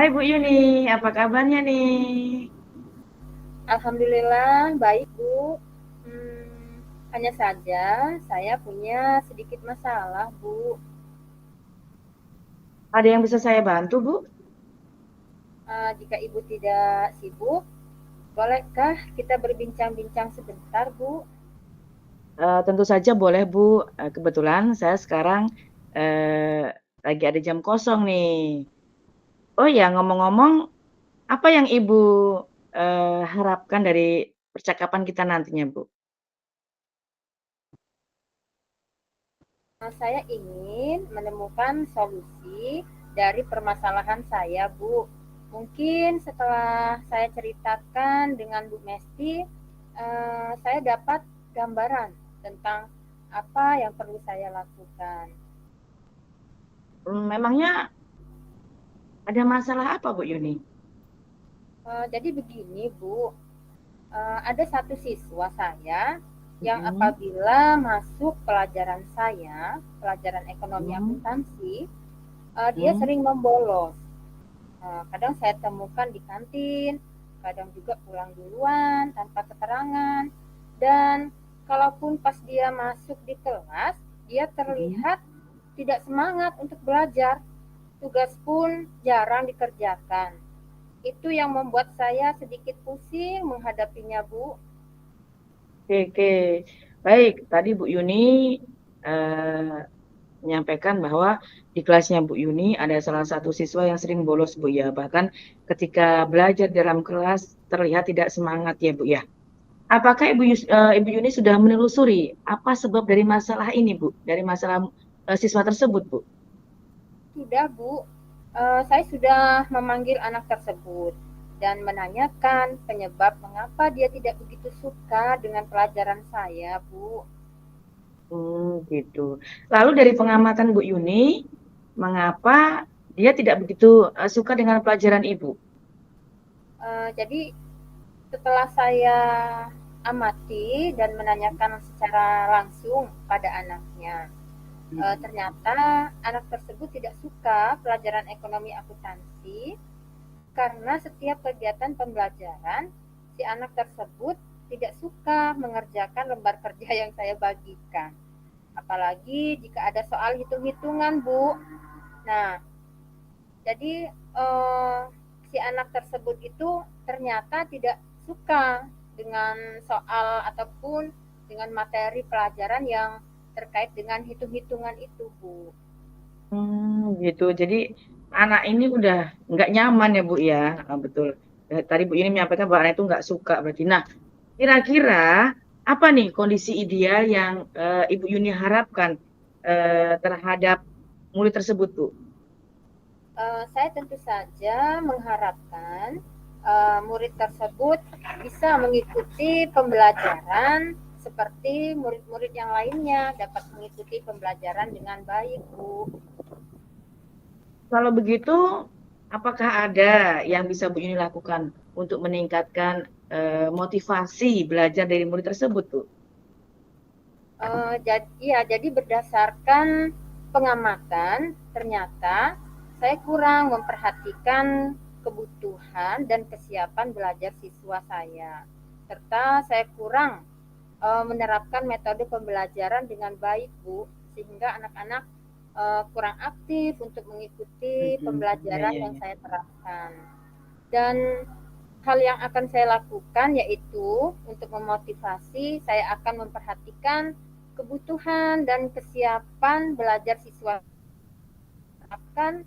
Hai Bu Yuni, apa kabarnya nih? Alhamdulillah baik Bu. Hanya saja saya punya sedikit masalah Bu. Ada yang bisa saya bantu, Bu? Jika Ibu tidak sibuk, bolehkah kita berbincang-bincang sebentar Bu? Tentu saja boleh, Bu. Kebetulan saya sekarang eh, lagi ada jam kosong nih. Oh ya, ngomong-ngomong, apa yang Ibu harapkan dari percakapan kita nantinya, Bu? Saya ingin menemukan solusi dari permasalahan saya Bu. Mungkin setelah saya ceritakan dengan Bu Mesti, saya dapat gambaran tentang apa yang perlu saya lakukan. Memangnya ada masalah apa, Bu Yuni? Jadi begini Bu, ada satu siswa saya yang Mm-mm, apabila masuk pelajaran saya, pelajaran ekonomi mm, akuntansi, dia mm, sering membolos. Kadang saya temukan di kantin, kadang juga pulang duluan tanpa keterangan. Dan kalaupun pas dia masuk di kelas, dia mm. terlihat tidak semangat untuk belajar. Tugas pun jarang dikerjakan. Itu yang membuat saya sedikit pusing menghadapinya, Bu. Oke, oke. Baik, tadi Bu Yuni eh, menyampaikan bahwa di kelasnya Bu Yuni ada salah satu siswa yang sering bolos Bu ya. Bahkan ketika belajar dalam kelas terlihat tidak semangat ya Bu ya. Apakah Ibu Yuni sudah menelusuri apa sebab dari masalah ini Bu? Dari masalah siswa tersebut Bu? Sudah, Bu. Saya sudah memanggil anak tersebut dan menanyakan penyebab mengapa dia tidak begitu suka dengan pelajaran saya, Bu. Gitu. Lalu dari pengamatan Bu Yuni, mengapa dia tidak begitu suka dengan pelajaran Ibu? Jadi setelah saya amati dan menanyakan secara langsung pada anaknya, ternyata anak tersebut tidak suka pelajaran ekonomi akuntansi karena setiap kegiatan pembelajaran si anak tersebut tidak suka mengerjakan lembar kerja yang saya bagikan. Apalagi jika ada soal hitung-hitungan, Bu. Nah, jadi si anak tersebut itu ternyata tidak suka dengan soal ataupun dengan materi pelajaran yang terkait dengan hitung-hitungan itu, Bu. Gitu. Jadi anak ini udah nggak nyaman ya Bu ya. Betul. Tadi Bu ini menyampaikan bahwa anak itu nggak suka berarti. Nah, kira-kira apa nih kondisi ideal yang Ibu Yuni harapkan terhadap murid tersebut Bu? Saya tentu saja mengharapkan murid tersebut bisa mengikuti pembelajaran seperti murid-murid yang lainnya dapat mengikuti pembelajaran dengan baik, Bu. Kalau begitu, apakah ada yang bisa Bu Yuni lakukan untuk meningkatkan motivasi belajar dari murid tersebut Bu? Jadi berdasarkan pengamatan, ternyata saya kurang memperhatikan kebutuhan dan kesiapan belajar siswa saya, serta saya kurang menerapkan metode pembelajaran dengan baik, Bu, sehingga anak-anak kurang aktif untuk mengikuti Ya, pembelajaran ya, yang ya. saya terapkan. Dan hal yang akan saya lakukan yaitu untuk memotivasi, saya akan memperhatikan kebutuhan dan kesiapan belajar siswa, menerapkan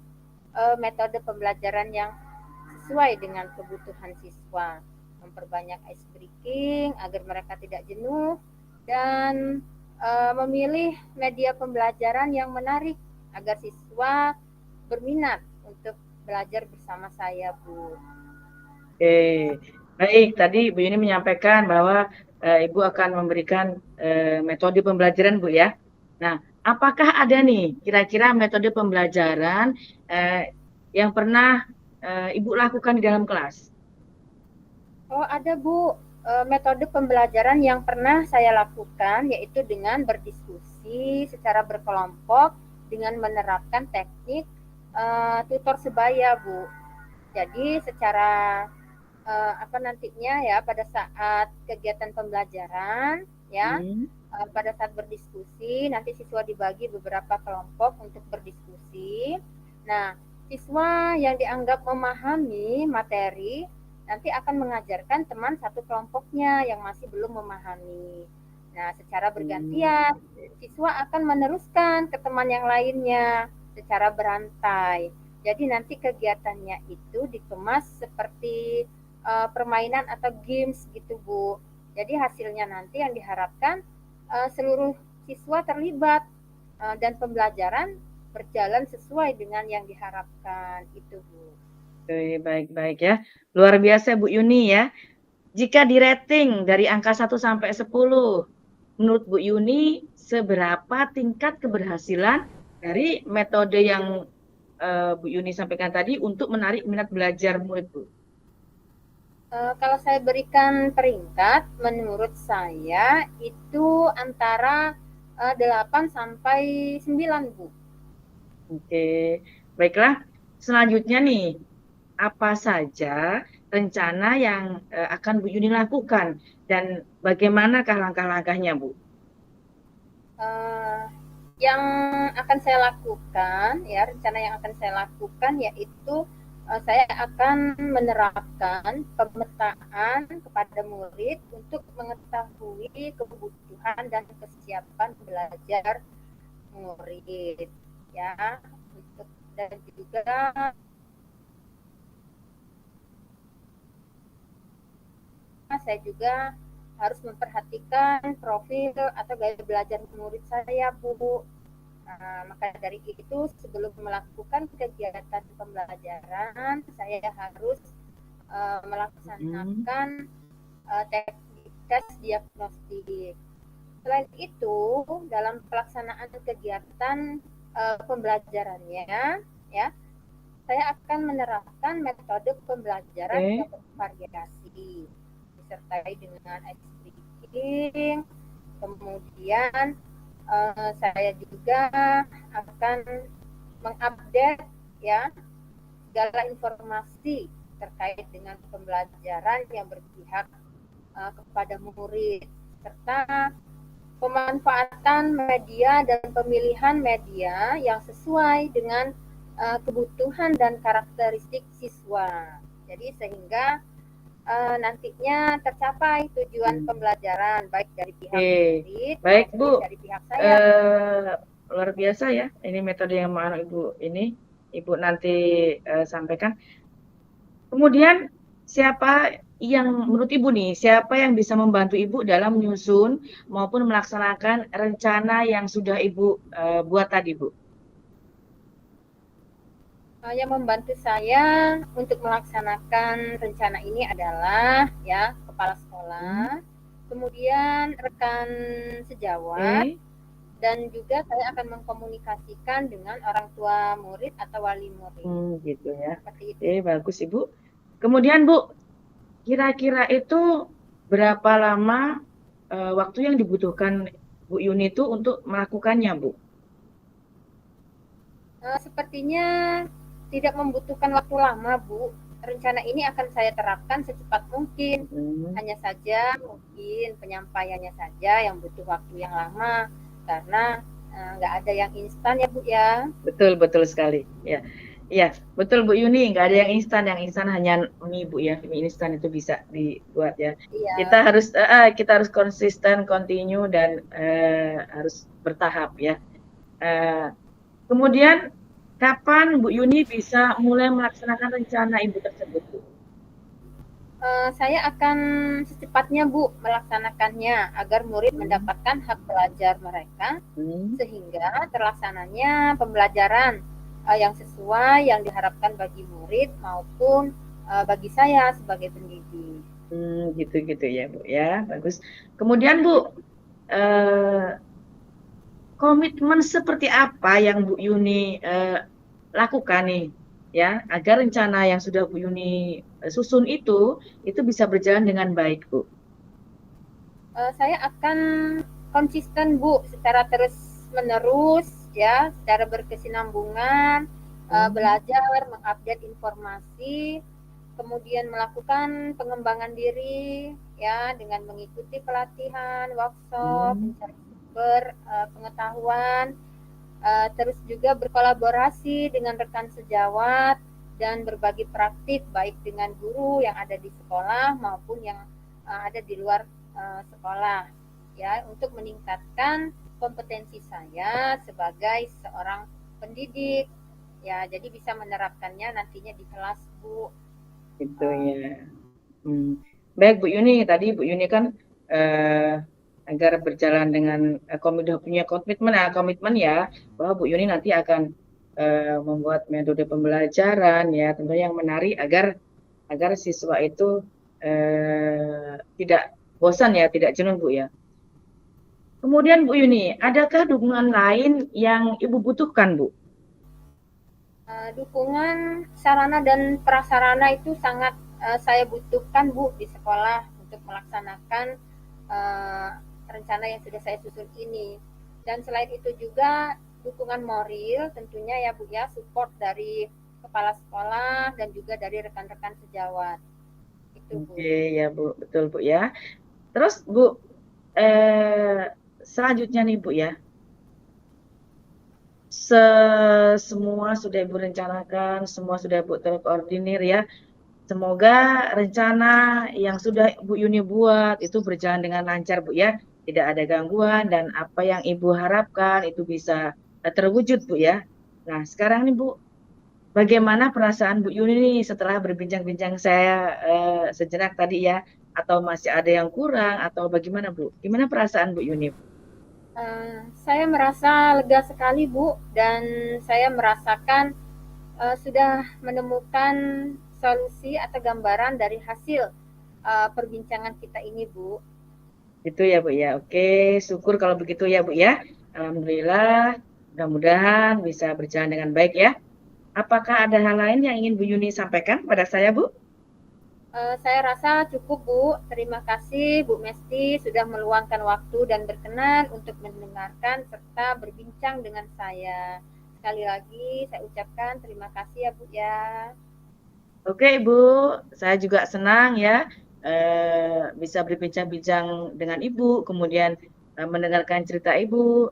metode pembelajaran yang sesuai dengan kebutuhan siswa, memperbanyak ice breaking agar mereka tidak jenuh, dan memilih media pembelajaran yang menarik agar siswa berminat untuk belajar bersama saya, Bu. Oke, baik. Tadi Bu Yuni menyampaikan bahwa Ibu akan memberikan metode pembelajaran, Bu ya. Nah, apakah ada nih kira-kira metode pembelajaran eh, yang pernah Ibu lakukan di dalam kelas? Oh, ada Bu. Metode pembelajaran yang pernah saya lakukan yaitu dengan berdiskusi secara berkelompok dengan menerapkan teknik tutor sebaya, Bu. Jadi secara nantinya ya pada saat kegiatan pembelajaran ya, pada saat berdiskusi nanti siswa dibagi beberapa kelompok untuk berdiskusi. Nah, siswa yang dianggap memahami materi nanti akan mengajarkan teman satu kelompoknya yang masih belum memahami. Nah, secara bergantian siswa akan meneruskan ke teman yang lainnya secara berantai. Jadi nanti kegiatannya itu dikemas seperti permainan atau games gitu, Bu. Jadi hasilnya nanti yang diharapkan seluruh siswa terlibat dan pembelajaran berjalan sesuai dengan yang diharapkan itu, Bu. Oke, baik-baik ya. Luar biasa Bu Yuni ya. Jika di rating dari angka 1 sampai 10, menurut Bu Yuni seberapa tingkat keberhasilan dari metode yang Bu Yuni sampaikan tadi untuk menarik minat belajar murid, Bu? Kalau saya berikan peringkat, menurut saya itu antara 8 sampai 9, Bu. Oke, baiklah. Selanjutnya nih, apa saja rencana yang akan Bu Yuni lakukan dan bagaimanakah langkah-langkahnya, Bu? Yang akan saya lakukan, ya rencana yang akan saya lakukan yaitu saya akan menerapkan pemetaan kepada murid untuk mengetahui kebutuhan dan kesiapan belajar murid, ya. Dan juga saya juga harus memperhatikan profil atau gaya belajar murid saya, Bu. Maka dari itu sebelum melakukan kegiatan pembelajaran, saya harus melaksanakan teknik tes diagnostik. Selain itu, dalam pelaksanaan kegiatan pembelajarannya, ya, saya akan menerapkan metode pembelajaran yang bervariasi, disertai dengan ice breaking. Kemudian saya juga akan mengupdate ya segala informasi terkait dengan pembelajaran yang berpihak kepada murid, serta pemanfaatan media dan pemilihan media yang sesuai dengan kebutuhan dan karakteristik siswa. Jadi sehingga nantinya tercapai tujuan pembelajaran baik dari pihak murid baik Bu, dari pihak saya. Luar biasa ya, ini metode yang mau Ibu nanti sampaikan. Kemudian siapa yang menurut Ibu nih, siapa yang bisa membantu Ibu dalam menyusun maupun melaksanakan rencana yang sudah Ibu buat tadi, Bu? Yang membantu saya untuk melaksanakan rencana ini adalah ya kepala sekolah, kemudian rekan sejawat, dan juga saya akan mengkomunikasikan dengan orang tua murid atau wali murid. Gitu ya. Oke, bagus Ibu. Kemudian Bu, kira-kira itu berapa lama waktu yang dibutuhkan Bu Yuni itu untuk melakukannya, Bu? Sepertinya tidak membutuhkan waktu lama, Bu. Rencana ini akan saya terapkan secepat mungkin. Hanya saja mungkin penyampaiannya saja yang butuh waktu yang lama, karena nggak ada yang instan ya, Bu ya. Betul sekali. Ya, iya, betul Bu Yuni. Nggak ada yang instan hanya mie, Bu ya. Mie instan itu bisa dibuat ya. Iya. Kita harus konsisten, continue dan harus bertahap ya. Kemudian kapan Bu Yuni bisa mulai melaksanakan rencana Ibu tersebut, Bu? Saya akan secepatnya, Bu, melaksanakannya agar murid mendapatkan hak belajar mereka, sehingga terlaksananya pembelajaran yang sesuai yang diharapkan bagi murid maupun bagi saya sebagai pendidik. Gitu ya, Bu ya, bagus. Kemudian Bu, komitmen seperti apa yang Bu Yuni lakukan nih ya agar rencana yang sudah Bu Yuni susun itu bisa berjalan dengan baik, Bu? Saya akan konsisten, Bu, secara terus-menerus ya, secara berkesinambungan, belajar, mengupdate informasi kemudian melakukan pengembangan diri ya dengan mengikuti pelatihan, workshop, mencari sumber pengetahuan, terus juga berkolaborasi dengan rekan sejawat dan berbagi praktik baik dengan guru yang ada di sekolah maupun yang ada di luar sekolah ya untuk meningkatkan kompetensi saya sebagai seorang pendidik ya jadi bisa menerapkannya nantinya di kelas Bu. Gitu ya. Baik Bu Yuni, tadi Bu Yuni kan agar berjalan dengan punya komitmen ya bahwa Bu Yuni nanti akan membuat metode pembelajaran ya tentunya yang menarik agar siswa itu tidak bosan ya, tidak jenuh Bu ya. Kemudian Bu Yuni, adakah dukungan lain yang Ibu butuhkan Bu? Dukungan sarana dan prasarana itu sangat saya butuhkan Bu di sekolah untuk melaksanakan rencana yang sudah saya susun ini. Dan selain itu juga dukungan moral tentunya ya Bu ya, support dari kepala sekolah dan juga dari rekan-rekan sejawat. Itu Bu. Oke ya Bu, betul Bu ya. Terus Bu, selanjutnya nih Bu ya, semua sudah Ibu rencanakan, semua sudah Ibu terkoordinir ya. Semoga rencana yang sudah Bu Yuni buat itu berjalan dengan lancar Bu ya. Tidak ada gangguan dan apa yang Ibu harapkan itu bisa terwujud Bu ya. Nah sekarang nih Bu, bagaimana perasaan Bu Yuni nih setelah berbincang-bincang saya sejenak tadi ya? Atau masih ada yang kurang atau bagaimana Bu? Gimana perasaan Bu Yuni? Saya merasa lega sekali Bu dan saya merasakan sudah menemukan solusi atau gambaran dari hasil perbincangan kita ini Bu. Itu ya Bu ya. Oke, syukur kalau begitu ya Bu ya. Alhamdulillah, mudah-mudahan bisa berjalan dengan baik ya. Apakah ada hal lain yang ingin Bu Yuni sampaikan pada saya Bu? Saya rasa cukup Bu. Terima kasih Bu Mesti sudah meluangkan waktu dan berkenan untuk mendengarkan serta berbincang dengan saya. Sekali lagi saya ucapkan terima kasih ya Bu ya. Oke Ibu, saya juga senang ya bisa berbincang-bincang dengan Ibu, kemudian mendengarkan cerita Ibu.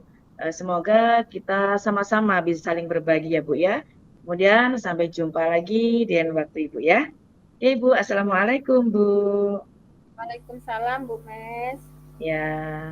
Semoga kita sama-sama bisa saling berbagi ya Bu ya. Kemudian sampai jumpa lagi di lain waktu Ibu ya. Oke Ibu, Assalamualaikum Bu. Waalaikumsalam Bu Mes. Ya.